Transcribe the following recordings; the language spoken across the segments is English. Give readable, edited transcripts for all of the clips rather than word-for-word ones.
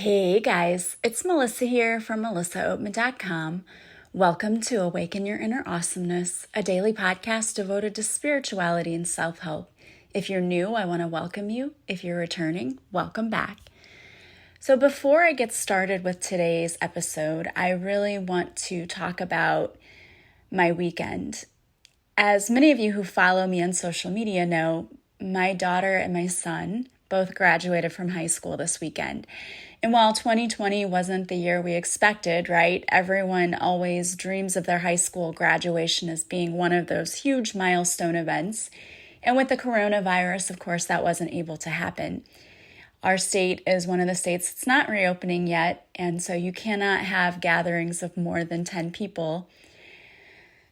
Hey guys, it's Melissa here from melissaoatman.com. Welcome to Awaken Your Inner Awesomeness, a daily podcast devoted to spirituality and self-help. If you're new, I want to welcome you. If you're returning, welcome back. So before I get started with today's episode, I really want to talk about my weekend. As many of you who follow me on social media know, my daughter and my son both graduated from high school this weekend. And while 2020 wasn't the year we expected, right? Everyone always dreams of their high school graduation as being one of those huge milestone events. And with the coronavirus, of course, that wasn't able to happen. Our state is one of the states that's not reopening yet, and so you cannot have gatherings of more than 10 people.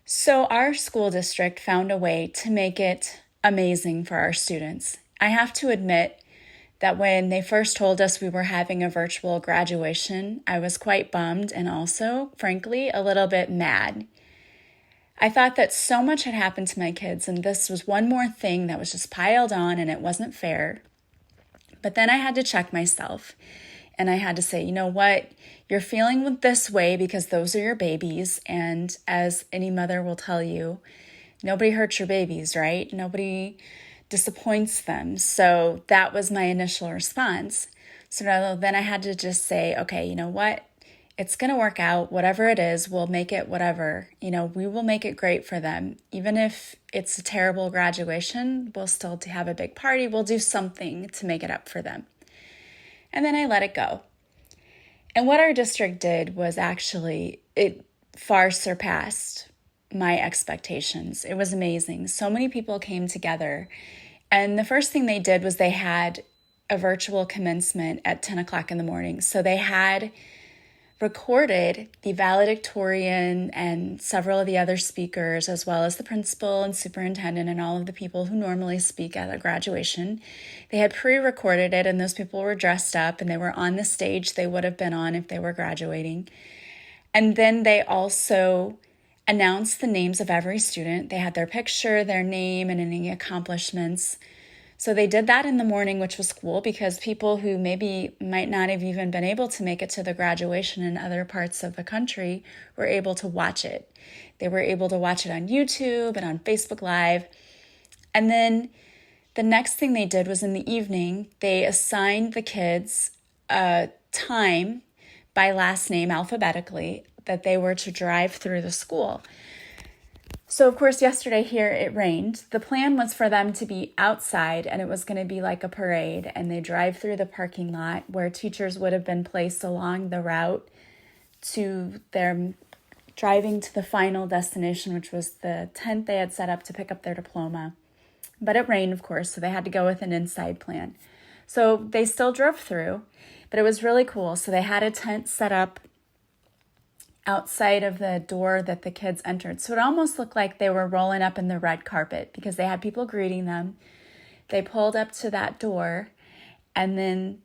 So our school district found a way to make it amazing for our students. I have to admit that when they first told us we were having a virtual graduation, I was quite bummed and also, frankly, a little bit mad. I thought that so much had happened to my kids, and this was one more thing that was just piled on, and it wasn't fair. But then I had to check myself, and I had to say, you know what? You're feeling this way because those are your babies, and as any mother will tell you, nobody hurts your babies, right? Nobody disappoints them. So that was my initial response. So then I had to just say, okay, you know what? It's going to work out. Whatever it is, we'll make it whatever. We will make it great for them. Even if it's a terrible graduation, we'll still have a big party. We'll do something to make it up for them. And then I let it go. And what our district did was actually, it far surpassed my expectations. It was amazing. So many people came together. And the first thing they did was they had a virtual commencement at 10 o'clock in the morning. So they had recorded the valedictorian and several of the other speakers, as well as the principal and superintendent and all of the people who normally speak at a graduation. They had pre-recorded it, and those people were dressed up and they were on the stage they would have been on if they were graduating. And then they also announced the names of every student. They had their picture, their name, and any accomplishments. So they did that in the morning, which was cool because people who maybe might not have even been able to make it to the graduation in other parts of the country were able to watch it. They were able to watch it on YouTube and on Facebook Live. And then the next thing they did was in the evening, they assigned the kids a time by last name alphabetically that they were to drive through the school. So, of course, yesterday here it rained. The plan was for them to be outside, and it was going to be like a parade, and they drive through the parking lot where teachers would have been placed along the route to their driving to the final destination, which was the tent they had set up to pick up their diploma. But it rained, of course, so they had to go with an inside plan. So they still drove through, but it was really cool. So they had a tent set up outside of the door that the kids entered. So it almost looked like they were rolling up in the red carpet because they had people greeting them. They pulled up to that door, and then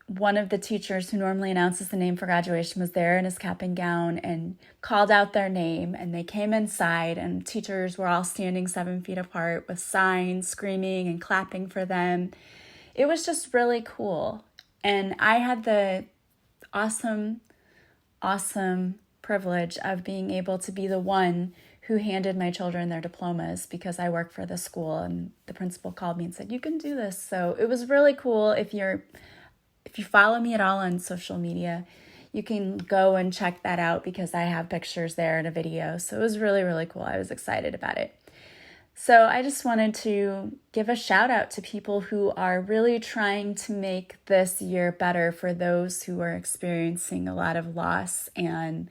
one of the teachers who normally announces the name for graduation was there in his cap and gown and called out their name, and they came inside, and teachers were all standing 7 feet apart with signs, screaming and clapping for them. It was just really cool. And I had the awesome privilege of being able to be the one who handed my children their diplomas because I work for the school, and the principal called me and said, you can do this. So it was really cool. If you follow me at all on social media, you can go and check that out because I have pictures there and a video. So it was really, really cool. I was excited about it. So I just wanted to give a shout out to people who are really trying to make this year better for those who are experiencing a lot of loss and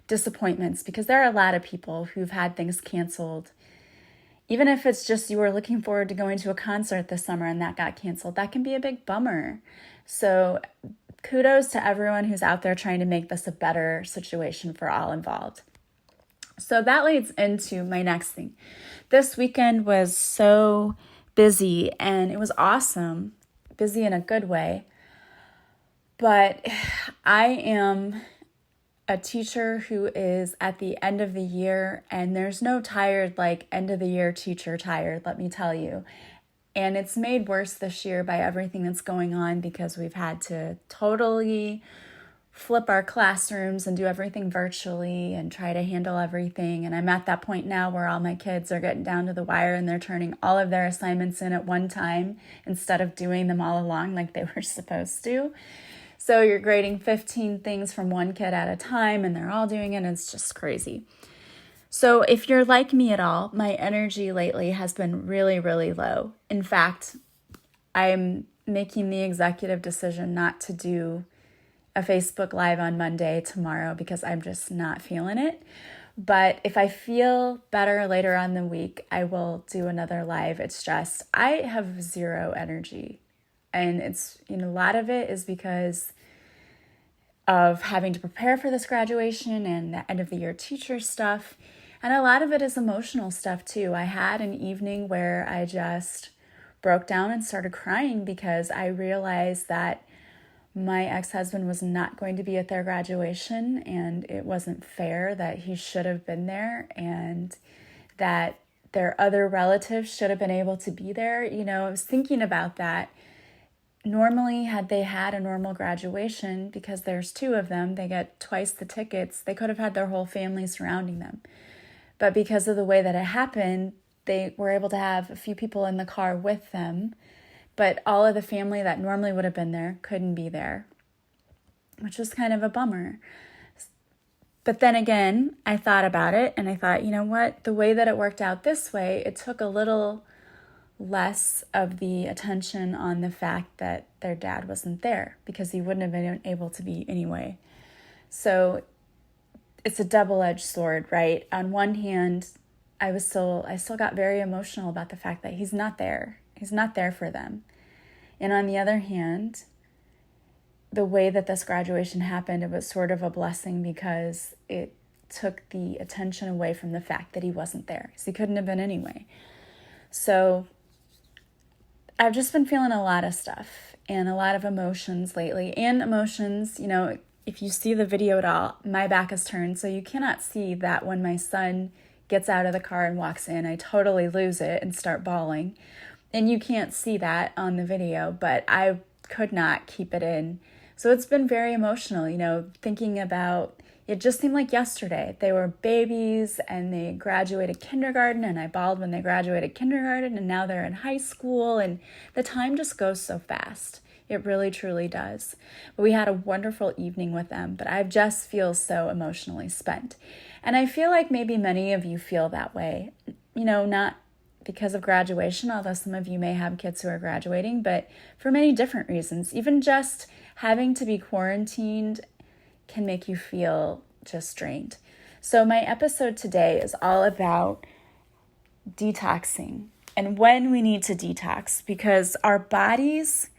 disappointments, because there are a lot of people who've had things canceled. Even if it's just you were looking forward to going to a concert this summer and that got canceled, that can be a big bummer. So kudos to everyone who's out there trying to make this a better situation for all involved. So that leads into my next thing. This weekend was so busy, and it was awesome, busy in a good way. But I am a teacher who is at the end of the year, and there's no tired like end of the year teacher tired, let me tell you. And it's made worse this year by everything that's going on because we've had to totally flip our classrooms and do everything virtually and try to handle everything. And I'm at that point now where all my kids are getting down to the wire and they're turning all of their assignments in at one time instead of doing them all along like they were supposed to. So you're grading 15 things from one kid at a time and they're all doing it, and it's just crazy. So if you're like me at all, my energy lately has been really, really low. In fact, I'm making the executive decision not to do a Facebook Live on Monday tomorrow because I'm just not feeling it. But if I feel better later on the week, I will do another live. It's just, I have zero energy. And it's, a lot of it is because of having to prepare for this graduation and the end of the year teacher stuff. And a lot of it is emotional stuff too. I had an evening where I just broke down and started crying because I realized that my ex-husband was not going to be at their graduation, and it wasn't fair that he should have been there and that their other relatives should have been able to be there. I was thinking about that. Normally, had they had a normal graduation, because there's two of them, they get twice the tickets, they could have had their whole family surrounding them. But because of the way that it happened, they were able to have a few people in the car with them. But all of the family that normally would have been there couldn't be there, which was kind of a bummer. But then again, I thought about it and I thought, you know what? The way that it worked out this way, it took a little less of the attention on the fact that their dad wasn't there because he wouldn't have been able to be anyway. So it's a double-edged sword, right? On one hand, I still got very emotional about the fact that he's not there. He's not there for them. And on the other hand, the way that this graduation happened, it was sort of a blessing because it took the attention away from the fact that he wasn't there, because he couldn't have been anyway. So I've just been feeling a lot of stuff and a lot of emotions lately. And emotions, if you see the video at all, my back is turned, so you cannot see that when my son gets out of the car and walks in, I totally lose it and start bawling. And you can't see that on the video, but I could not keep it in. So it's been very emotional, thinking about, it just seemed like yesterday. They were babies and they graduated kindergarten, and I bawled when they graduated kindergarten, and now they're in high school, and the time just goes so fast. It really, truly does. But we had a wonderful evening with them, but I just feel so emotionally spent. And I feel like maybe many of you feel that way, not because of graduation, although some of you may have kids who are graduating, but for many different reasons. Even just having to be quarantined can make you feel just drained. So my episode today is all about detoxing and when we need to detox, because our bodies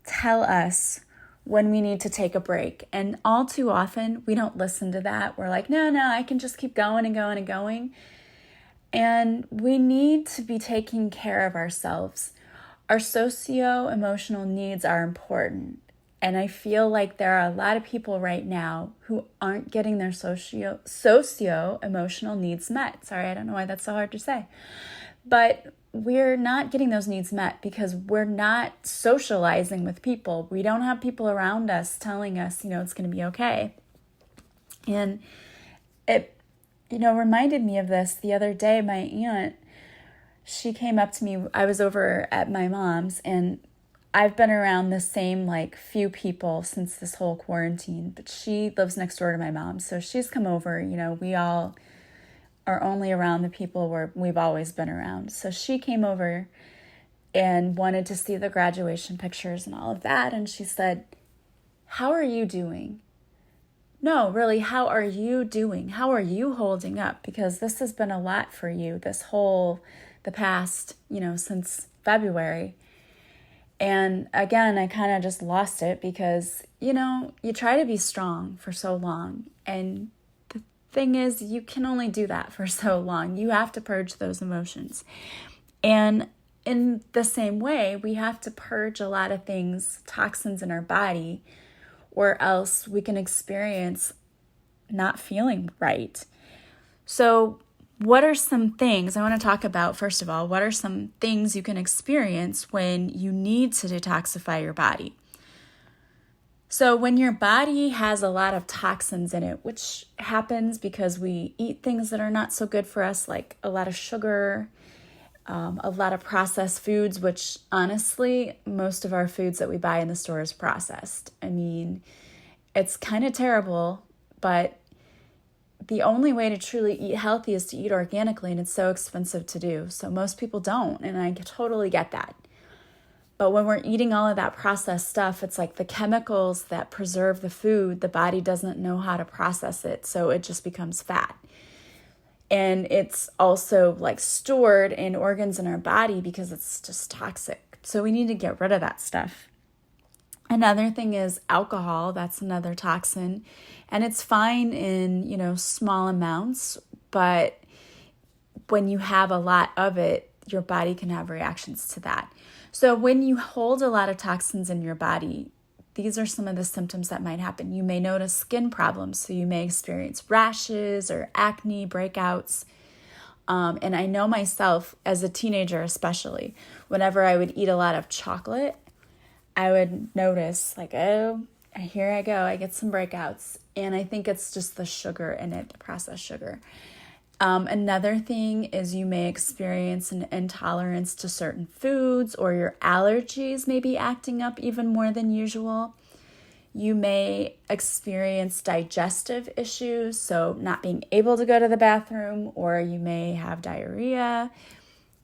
tell us when we need to take a break. And all too often, we don't listen to that. We're like, no, I can just keep going and going and going. And we need to be taking care of ourselves. Our socio-emotional needs are important. And I feel like there are a lot of people right now who aren't getting their socio-emotional needs met. Sorry, I don't know why that's so hard to say. But we're not getting those needs met because we're not socializing with people. We don't have people around us telling us, it's going to be okay. And it reminded me of this the other day. My aunt, she came up to me. I was over at my mom's, and I've been around the same few people since this whole quarantine, but she lives next door to my mom. So she's come over, we all are only around the people where we've always been around. So she came over and wanted to see the graduation pictures and all of that. And she said, "How are you doing?" No, really, how are you doing? How are you holding up? Because this has been a lot for you, the past, since February. And again, I kind of just lost it because, you try to be strong for so long. And the thing is, you can only do that for so long. You have to purge those emotions. And in the same way, we have to purge a lot of things, toxins in our body, or else we can experience not feeling right. So what are some things I want to talk about? First of all, what are some things you can experience when you need to detoxify your body? So when your body has a lot of toxins in it, which happens because we eat things that are not so good for us, like a lot of sugar, a lot of processed foods, which honestly, most of our foods that we buy in the store is processed. I mean, it's kind of terrible, but the only way to truly eat healthy is to eat organically, and it's so expensive to do. So most people don't, and I totally get that. But when we're eating all of that processed stuff, it's like the chemicals that preserve the food, the body doesn't know how to process it, so it just becomes fat. And it's also like stored in organs in our body because it's just toxic. So we need to get rid of that stuff. Another thing is alcohol. That's another toxin. And it's fine in, small amounts, but when you have a lot of it, your body can have reactions to that. So when you hold a lot of toxins in your body, these are some of the symptoms that might happen. You may notice skin problems, so you may experience rashes or acne, breakouts. And I know myself, as a teenager especially, whenever I would eat a lot of chocolate, I would notice like, oh, here I go, I get some breakouts. And I think it's just the sugar in it, the processed sugar. Another thing is you may experience an intolerance to certain foods, or your allergies may be acting up even more than usual. You may experience digestive issues, so not being able to go to the bathroom, or you may have diarrhea.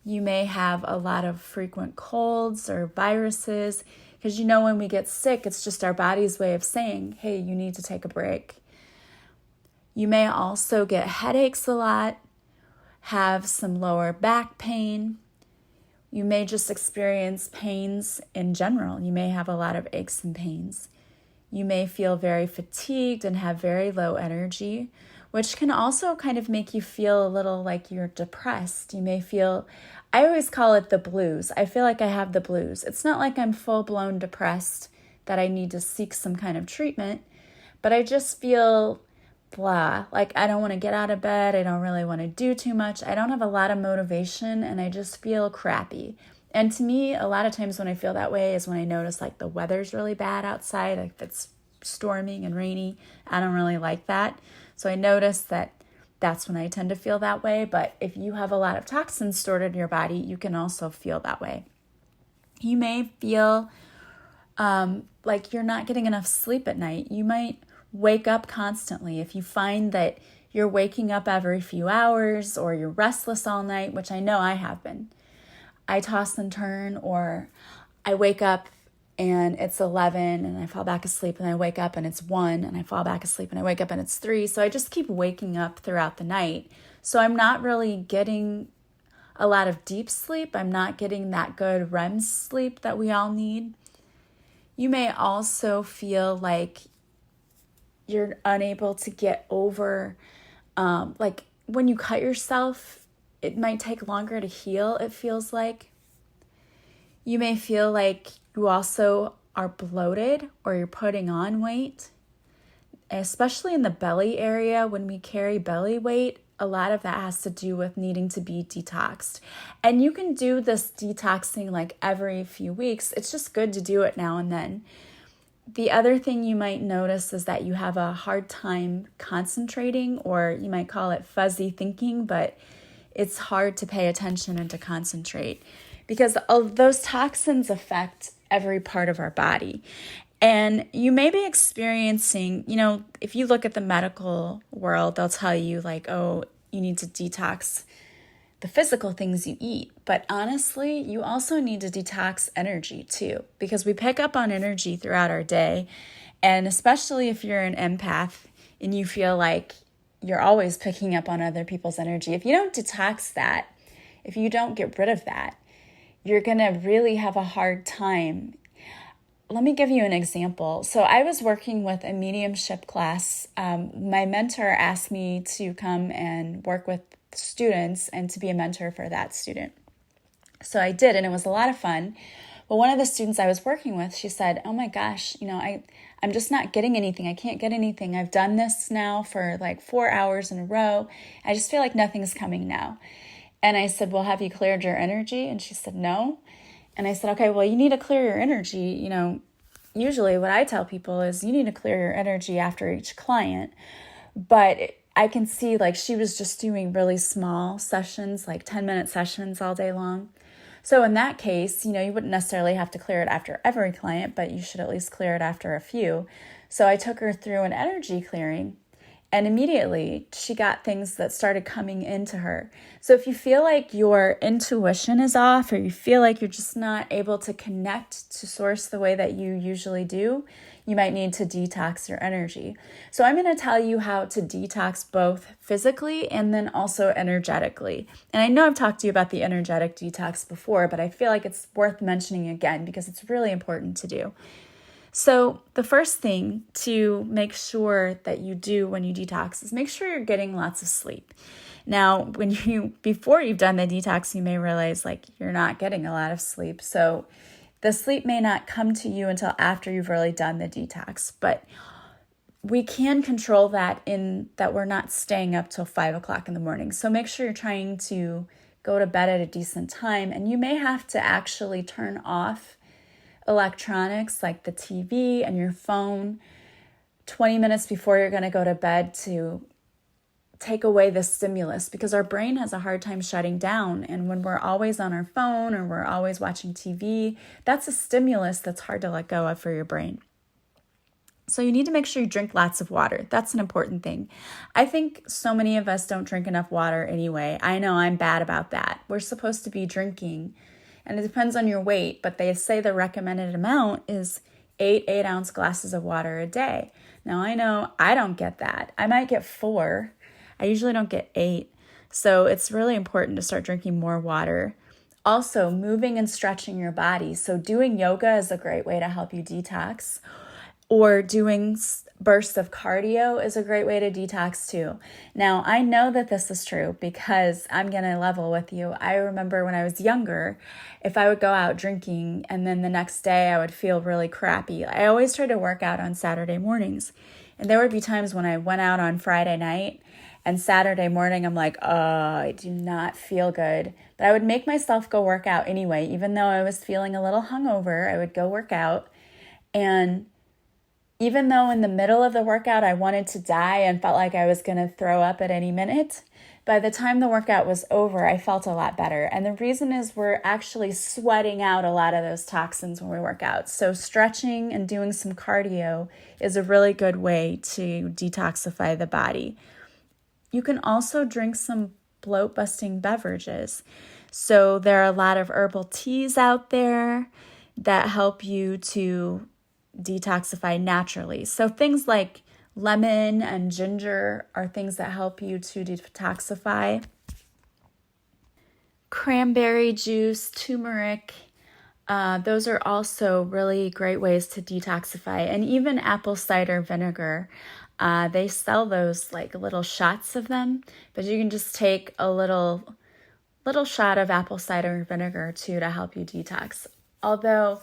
You may have a lot of frequent colds or viruses, because when we get sick, it's just our body's way of saying, hey, you need to take a break. You may also get headaches a lot, have some lower back pain. You may just experience pains in general. You may have a lot of aches and pains. You may feel very fatigued and have very low energy, which can also kind of make you feel a little like you're depressed. You may feel, I always call it the blues. I feel like I have the blues. It's not like I'm full-blown depressed that I need to seek some kind of treatment, but I just feel blah, like I don't want to get out of bed. I don't really want to do too much. I don't have a lot of motivation, and I just feel crappy. And to me, a lot of times when I feel that way is when I notice like the weather's really bad outside, like it's storming and rainy. I don't really like that. So I notice that that's when I tend to feel that way. But if you have a lot of toxins stored in your body, you can also feel that way. You may feel like you're not getting enough sleep at night. You might wake up constantly. If you find that you're waking up every few hours, or you're restless all night, which I know I have been. I toss and turn, or I wake up and it's 11 and I fall back asleep, and I wake up and it's 1 and I fall back asleep, and I wake up and it's 3. So I just keep waking up throughout the night. So I'm not really getting a lot of deep sleep. I'm not getting that good REM sleep that we all need. You may also feel like you're unable to get over, like when you cut yourself, it might take longer to heal, it feels like. You may feel like you also are bloated, or you're putting on weight, especially in the belly area. When we carry belly weight, a lot of that has to do with needing to be detoxed. And you can do this detoxing like every few weeks. It's just good to do it now and then. The other thing you might notice is that you have a hard time concentrating, or you might call it fuzzy thinking, but it's hard to pay attention and to concentrate because those toxins affect every part of our body. And you may be experiencing, if you look at the medical world, they'll tell you like, oh, you need to detox the physical things you eat. But honestly, you also need to detox energy too, because we pick up on energy throughout our day. And especially if you're an empath and you feel like you're always picking up on other people's energy, if you don't detox that, if you don't get rid of that, you're going to really have a hard time. Let me give you an example. So I was working with a mediumship class. My mentor asked me to come and work with students and to be a mentor for that student. So I did, and it was a lot of fun. But one of the students I was working with, she said, oh my gosh, I'm I'm just not getting anything. I can't get anything. I've done this now for like 4 hours in a row. I just feel like nothing's coming now. And I said, well, have you cleared your energy? And she said, no. And I said, okay, well, you need to clear your energy. You know, usually what I tell people is you need to clear your energy after each client. But I can see like she was just doing really small sessions, like 10-minute sessions all day long. So in that case, you know, you wouldn't necessarily have to clear it after every client, but you should at least clear it after a few. So I took her through an energy clearing, and immediately she got things that started coming into her. So if you feel like your intuition is off, or you feel like you're just not able to connect to source the way that you usually do, you might need to detox your energy. So I'm going to tell you how to detox both physically and then also energetically. And I know I've talked to you about the energetic detox before, but I feel like it's worth mentioning again because it's really important to do. So the first thing to make sure that you do when you detox is make sure you're getting lots of sleep. Now, before you've done the detox, you may realize like you're not getting a lot of sleep. So the sleep may not come to you until after you've really done the detox, but we can control that in that we're not staying up till 5 o'clock in the morning. So make sure you're trying to go to bed at a decent time, and you may have to actually turn off electronics like the TV and your phone 20 minutes before you're going to go to bed to take away the stimulus, because our brain has a hard time shutting down. And when we're always on our phone or we're always watching TV, that's a stimulus that's hard to let go of for your brain. So you need to make sure you drink lots of water. That's an important thing. I think so many of us don't drink enough water anyway. I know I'm bad about that. We're supposed to be drinking, and it depends on your weight, but they say the recommended amount is 8-ounce glasses of water a day. Now I know I don't get that. I might get 4. I usually don't get 8. So it's really important to start drinking more water. Also, moving and stretching your body. So doing yoga is a great way to help you detox. Or doing bursts of cardio is a great way to detox too. Now, I know that this is true because I'm going to level with you. I remember when I was younger, if I would go out drinking and then the next day I would feel really crappy. I always tried to work out on Saturday mornings. And there would be times when I went out on Friday night and Saturday morning, I'm like, oh, I do not feel good. But I would make myself go work out anyway. Even though I was feeling a little hungover, I would go work out. And even though in the middle of the workout I wanted to die and felt like I was going to throw up at any minute, by the time the workout was over, I felt a lot better. And the reason is we're actually sweating out a lot of those toxins when we work out. So stretching and doing some cardio is a really good way to detoxify the body. You can also drink some bloat-busting beverages. So there are a lot of herbal teas out there that help you to detoxify naturally. So things like lemon and ginger are things that help you to detoxify. Cranberry juice, turmeric, those are also really great ways to detoxify. And even apple cider vinegar. They sell those like little shots of them, but you can just take a little shot of apple cider vinegar too to help you detox. Although,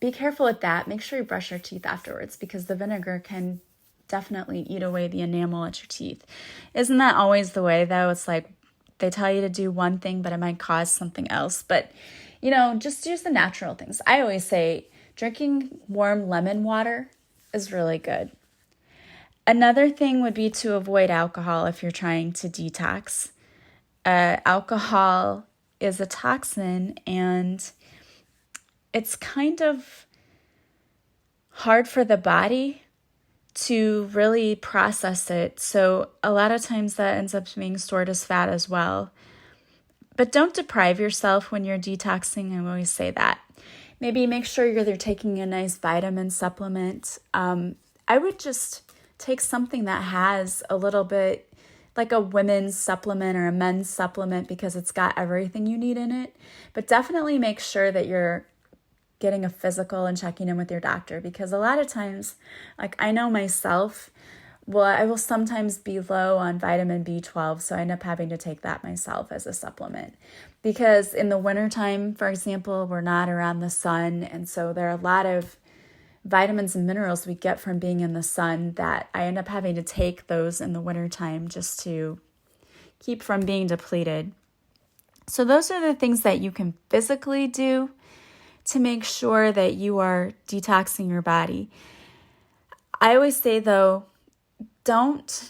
be careful with that. Make sure you brush your teeth afterwards because the vinegar can definitely eat away the enamel at your teeth. Isn't that always the way though? It's like they tell you to do one thing, but it might cause something else. But, just use the natural things. I always say drinking warm lemon water is really good. Another thing would be to avoid alcohol if you're trying to detox. Alcohol is a toxin, and it's kind of hard for the body to really process it. So a lot of times that ends up being stored as fat as well. But don't deprive yourself when you're detoxing. I always say that. Maybe make sure you're taking a nice vitamin supplement. I would just take something that has a little bit like a women's supplement or a men's supplement because it's got everything you need in it. But definitely make sure that you're getting a physical and checking in with your doctor, because a lot of times, like I know myself, I will sometimes be low on vitamin B12, so I end up having to take that myself as a supplement. Because in the wintertime, for example, we're not around the sun, and so there are a lot of vitamins and minerals we get from being in the sun that I end up having to take those in the wintertime just to keep from being depleted. So those are the things that you can physically do to make sure that you are detoxing your body. I always say, though, don't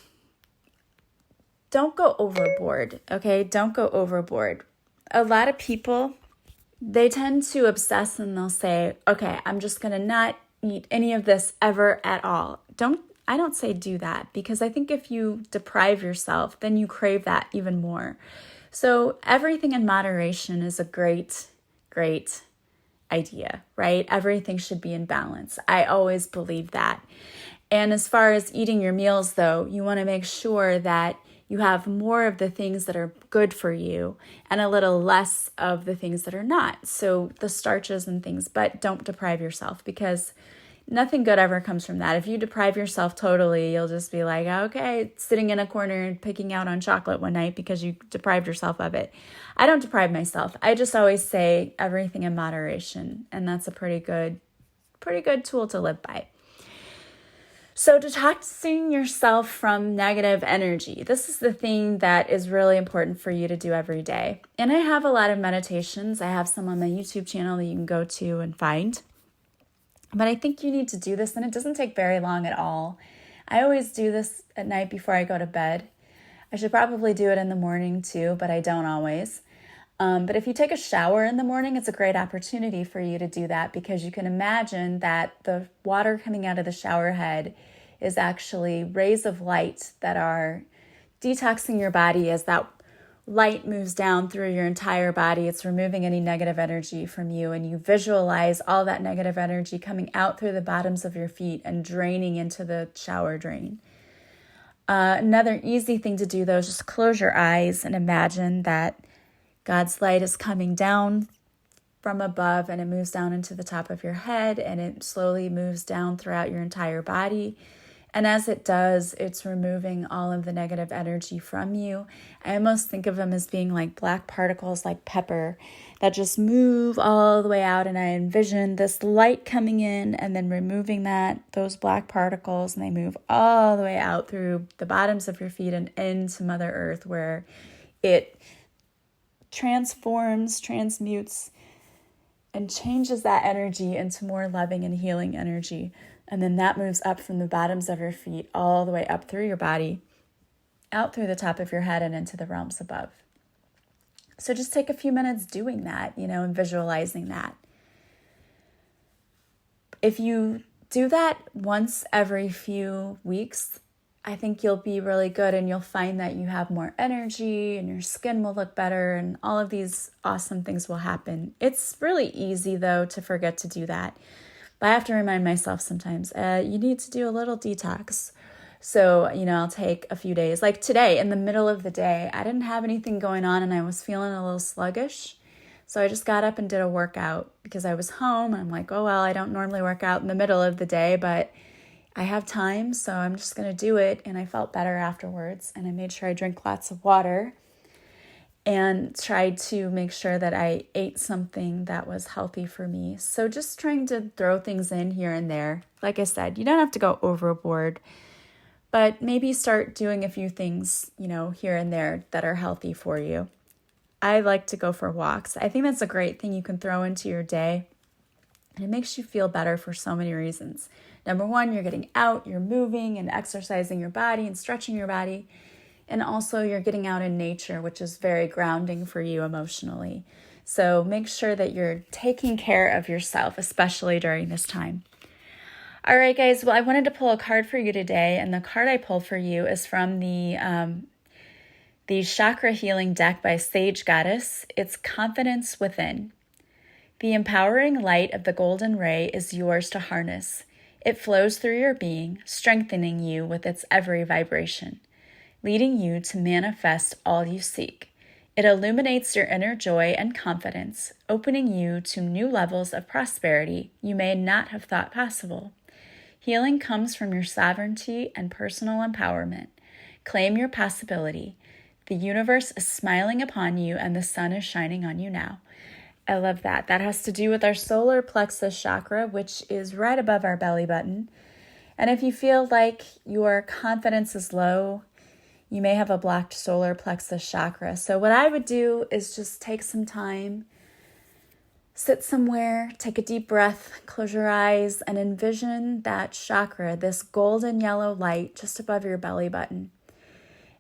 go overboard, okay? Don't go overboard. A lot of people, they tend to obsess and they'll say, okay, I'm just going to not eat any of this ever at all. I don't say do that, because I think if you deprive yourself, then you crave that even more. So everything in moderation is a great idea, right? Everything should be in balance. I always believe that. And as far as eating your meals, though, you want to make sure that you have more of the things that are good for you and a little less of the things that are not. So the starches and things, but don't deprive yourself, because nothing good ever comes from that. If you deprive yourself totally, you'll just be like, okay, sitting in a corner and picking out on chocolate one night because you deprived yourself of it. I don't deprive myself. I just always say everything in moderation, and that's a pretty good tool to live by. So detoxing yourself from negative energy. This is the thing that is really important for you to do every day. And I have a lot of meditations. I have some on my YouTube channel that you can go to and find. But I think you need to do this, and it doesn't take very long at all. I always do this at night before I go to bed. I should probably do it in the morning too, but I don't always. But if you take a shower in the morning, it's a great opportunity for you to do that, because you can imagine that the water coming out of the shower head is actually rays of light that are detoxing your body. As that light moves down through your entire body, it's removing any negative energy from you, and you visualize all that negative energy coming out through the bottoms of your feet and draining into the shower drain. Another easy thing to do, though, is just close your eyes and imagine that God's light is coming down from above, and it moves down into the top of your head, and it slowly moves down throughout your entire body. And as it does, it's removing all of the negative energy from you. I almost think of them as being like black particles, like pepper, that just move all the way out. And I envision this light coming in and then removing those black particles, and they move all the way out through the bottoms of your feet and into Mother Earth, where it transforms, transmutes, and changes that energy into more loving and healing energy. And then that moves up from the bottoms of your feet all the way up through your body, out through the top of your head and into the realms above. So just take a few minutes doing that, and visualizing that. If you do that once every few weeks, I think you'll be really good, and you'll find that you have more energy and your skin will look better and all of these awesome things will happen. It's really easy, though, to forget to do that. But I have to remind myself sometimes, you need to do a little detox. So, I'll take a few days. Like today, in the middle of the day, I didn't have anything going on and I was feeling a little sluggish. So I just got up and did a workout because I was home. I'm like, oh, well, I don't normally work out in the middle of the day, but I have time, so I'm just going to do it. And I felt better afterwards. And I made sure I drank lots of water and tried to make sure that I ate something that was healthy for me. So just trying to throw things in here and there. Like I said, you don't have to go overboard, but maybe start doing a few things, here and there that are healthy for you. I like to go for walks. I think that's a great thing you can throw into your day. And it makes you feel better for so many reasons. Number one, you're getting out, you're moving and exercising your body and stretching your body. And also you're getting out in nature, which is very grounding for you emotionally. So make sure that you're taking care of yourself, especially during this time. All right, guys. Well, I wanted to pull a card for you today. And the card I pulled for you is from the Chakra Healing deck by Sage Goddess. It's Confidence Within. The empowering light of the golden ray is yours to harness. It flows through your being, strengthening you with its every vibration, leading you to manifest all you seek. It illuminates your inner joy and confidence, opening you to new levels of prosperity you may not have thought possible. Healing comes from your sovereignty and personal empowerment. Claim your possibility. The universe is smiling upon you and the sun is shining on you now. I love that. That has to do with our solar plexus chakra, which is right above our belly button. And if you feel like your confidence is low, you may have a blocked solar plexus chakra. So what I would do is just take some time, sit somewhere, take a deep breath, close your eyes, and envision that chakra, this golden yellow light just above your belly button.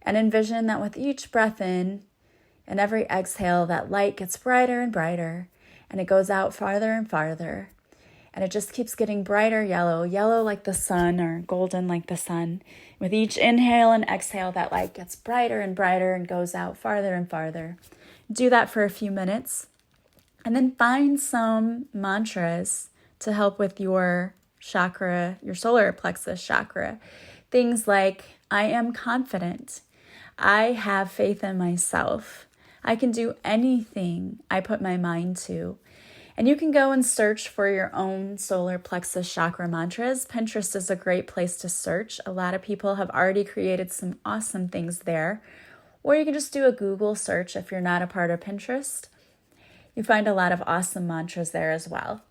And envision that with each breath in and every exhale, that light gets brighter and brighter, and it goes out farther and farther. And it just keeps getting brighter yellow, yellow like the sun or golden like the sun. With each inhale and exhale, that light gets brighter and brighter and goes out farther and farther. Do that for a few minutes. And then find some mantras to help with your chakra, your solar plexus chakra. Things like, I am confident. I have faith in myself. I can do anything I put my mind to. And you can go and search for your own solar plexus chakra mantras. Pinterest is a great place to search. A lot of people have already created some awesome things there. Or you can just do a Google search if you're not a part of Pinterest. You find a lot of awesome mantras there as well.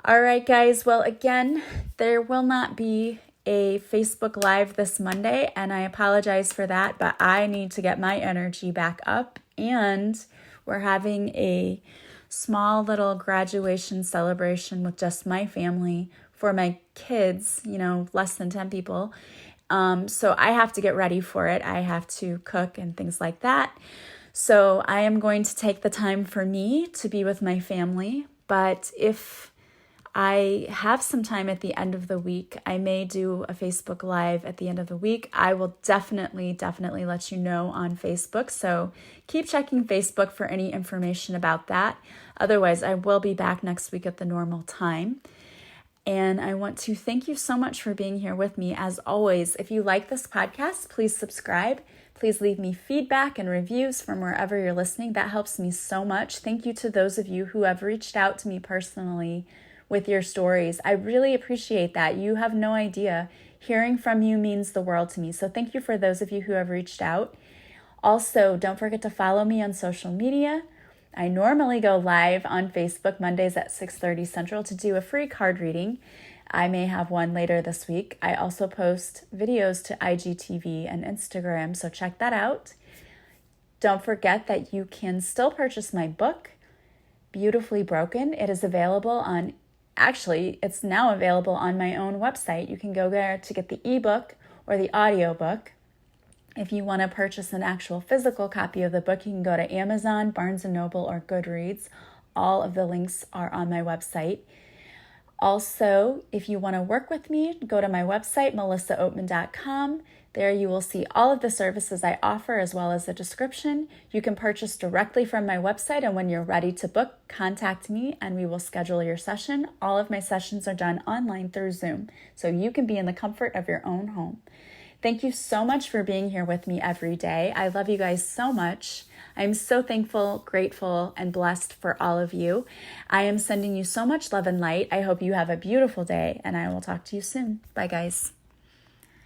All right, guys. Well, again, there will not be a Facebook Live this Monday, and I apologize for that, but I need to get my energy back up, and we're having a small little graduation celebration with just my family for my kids, less than 10 people. So I have to get ready for it. I have to cook and things like that. So I am going to take the time for me to be with my family. But if I have some time at the end of the week, I may do a Facebook Live at the end of the week. I will definitely let you know on Facebook. So keep checking Facebook for any information about that. Otherwise, I will be back next week at the normal time. And I want to thank you so much for being here with me. As always, if you like this podcast, please subscribe. Please leave me feedback and reviews from wherever you're listening. That helps me so much. Thank you to those of you who have reached out to me personally with your stories. I really appreciate that. You have no idea. Hearing from you means the world to me. So thank you for those of you who have reached out. Also, don't forget to follow me on social media. I normally go live on Facebook Mondays at 6:30 Central to do a free card reading. I may have one later this week. I also post videos to IGTV and Instagram, so check that out. Don't forget that you can still purchase my book, Beautifully Broken. It is available on it's now available on my own website. You can go there to get the ebook or the audiobook. If you want to purchase an actual physical copy of the book, you can go to Amazon, Barnes & Noble, or Goodreads. All of the links are on my website. Also, if you want to work with me, go to my website, melissaoatman.com. There you will see all of the services I offer as well as a description. You can purchase directly from my website, and when you're ready to book, contact me and we will schedule your session. All of my sessions are done online through Zoom, so you can be in the comfort of your own home. Thank you so much for being here with me every day. I love you guys so much. I'm so thankful, grateful, and blessed for all of you. I am sending you so much love and light. I hope you have a beautiful day, and I will talk to you soon. Bye, guys.